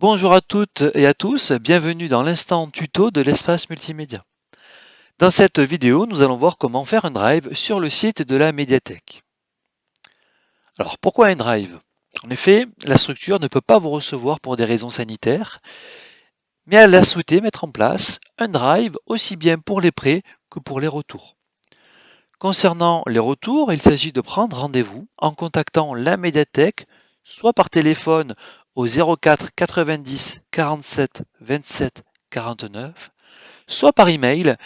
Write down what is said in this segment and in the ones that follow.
Bonjour à toutes et à tous, bienvenue dans l'instant tuto de l'espace multimédia. Dans cette vidéo, nous allons voir comment faire un drive sur le site de la médiathèque. Alors pourquoi un drive? En effet, la structure ne peut pas vous recevoir pour des raisons sanitaires, mais elle a souhaité mettre en place un drive aussi bien pour les prêts que pour les retours. Concernant les retours, il s'agit de prendre rendez-vous en contactant la médiathèque, soit par téléphone au 04 90 47 27 49, soit par email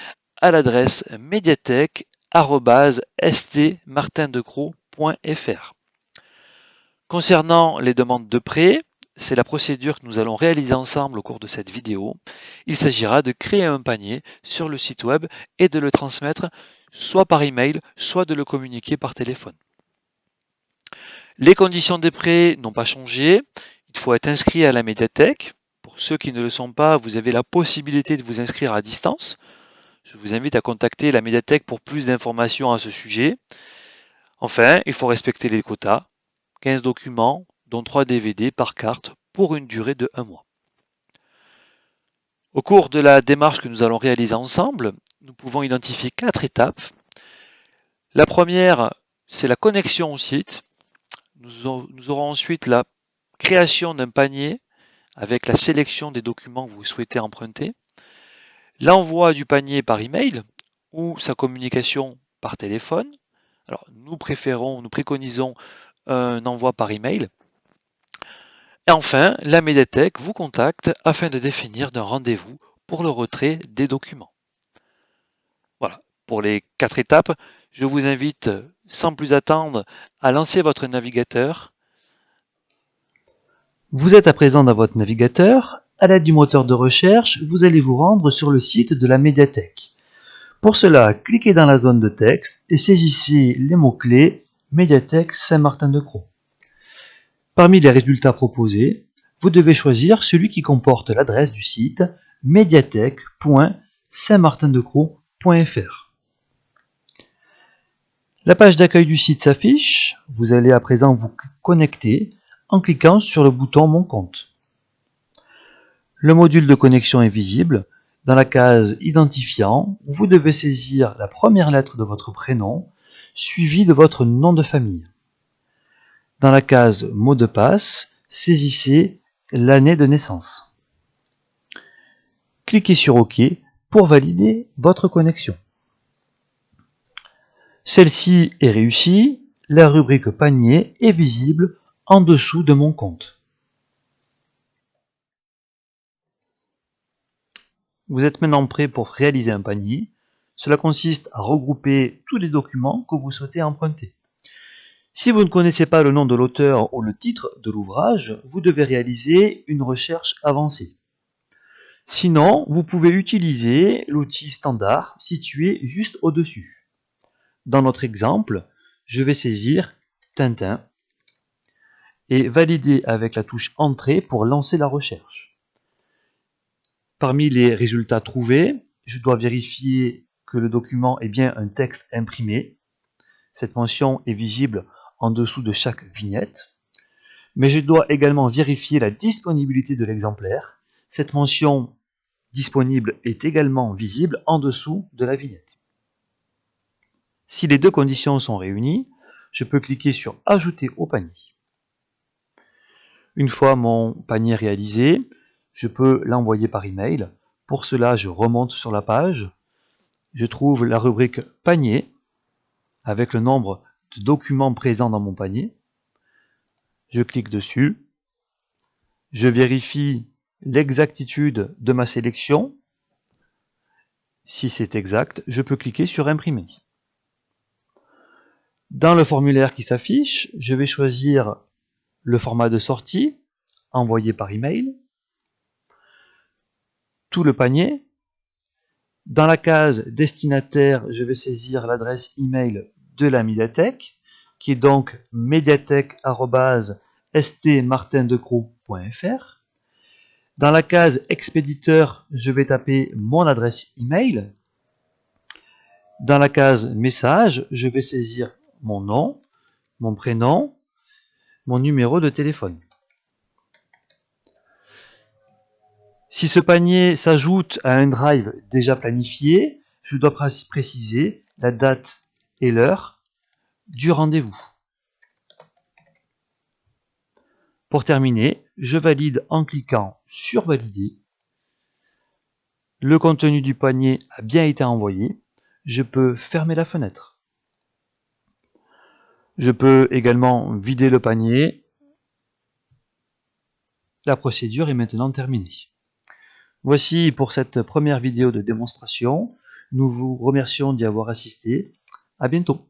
à l'adresse médiathèque@stmartindecroix.fr. Concernant les demandes de prêt, c'est la procédure que nous allons réaliser ensemble au cours de cette vidéo. Il s'agira de créer un panier sur le site web et de le transmettre soit par email, soit de le communiquer par téléphone. Les conditions des prêts n'ont pas changé. Il faut être inscrit à la médiathèque. Pour ceux qui ne le sont pas, vous avez la possibilité de vous inscrire à distance. Je vous invite à contacter la médiathèque pour plus d'informations à ce sujet. Enfin, il faut respecter les quotas. 15 documents, dont 3 DVD par carte pour une durée de 1 mois. Au cours de la démarche que nous allons réaliser ensemble, nous pouvons identifier 4 étapes. La première, c'est la connexion au site. Nous aurons ensuite la création d'un panier avec la sélection des documents que vous souhaitez emprunter, l'envoi du panier par email ou sa communication par téléphone. Alors, nous préconisons un envoi par email. Et enfin, la médiathèque vous contacte afin de définir un rendez-vous pour le retrait des documents. Voilà, pour les 4 étapes, je vous invite sans plus attendre à lancer votre navigateur. Vous êtes à présent dans votre navigateur. À l'aide du moteur de recherche, vous allez vous rendre sur le site de la médiathèque. Pour cela, cliquez dans la zone de texte et saisissez les mots-clés Médiathèque Saint-Martin-de-Croix. Parmi les résultats proposés, vous devez choisir celui qui comporte l'adresse du site médiathèque.saintmartindecroix.fr. La page d'accueil du site s'affiche. Vous allez à présent vous connecter en cliquant sur le bouton Mon compte. Le module de connexion est visible. Dans la case Identifiant, vous devez saisir la première lettre de votre prénom, suivie de votre nom de famille. Dans la case Mot de passe, saisissez l'année de naissance. Cliquez sur OK pour valider votre connexion. Celle-ci est réussie. La rubrique Panier est visible en dessous de Mon compte. Vous êtes maintenant prêt pour réaliser un panier. Cela consiste à regrouper tous les documents que vous souhaitez emprunter. Si vous ne connaissez pas le nom de l'auteur ou le titre de l'ouvrage, vous devez réaliser une recherche avancée. Sinon, vous pouvez utiliser l'outil standard situé juste au-dessus. Dans notre exemple, je vais saisir Tintin et valider avec la touche Entrée pour lancer la recherche. Parmi les résultats trouvés, je dois vérifier que le document est bien un texte imprimé. Cette mention est visible en dessous de chaque vignette. Mais je dois également vérifier la disponibilité de l'exemplaire. Cette mention disponible est également visible en dessous de la vignette. Si les deux conditions sont réunies, je peux cliquer sur Ajouter au panier. Une fois mon panier réalisé, je peux l'envoyer par email. Pour cela, je remonte sur la page. Je trouve la rubrique Panier avec le nombre de documents présents dans mon panier. Je clique dessus. Je vérifie l'exactitude de ma sélection. Si c'est exact, je peux cliquer sur Imprimer. Dans le formulaire qui s'affiche, je vais choisir le format de sortie, envoyé par email, tout le panier. Dans la case destinataire, je vais saisir l'adresse email de la médiathèque, qui est donc médiathèque@stmartindecroix.fr. Dans la case expéditeur, je vais taper mon adresse email. Dans la case message, je vais saisir mon nom, mon prénom, mon numéro de téléphone. Si ce panier s'ajoute à un drive déjà planifié, je dois préciser la date et l'heure du rendez-vous. Pour terminer, je valide en cliquant sur Valider. Le contenu du panier a bien été envoyé. Je peux fermer la fenêtre. Je peux également vider le panier. La procédure est maintenant terminée. Voici pour cette première vidéo de démonstration. Nous vous remercions d'y avoir assisté. À bientôt.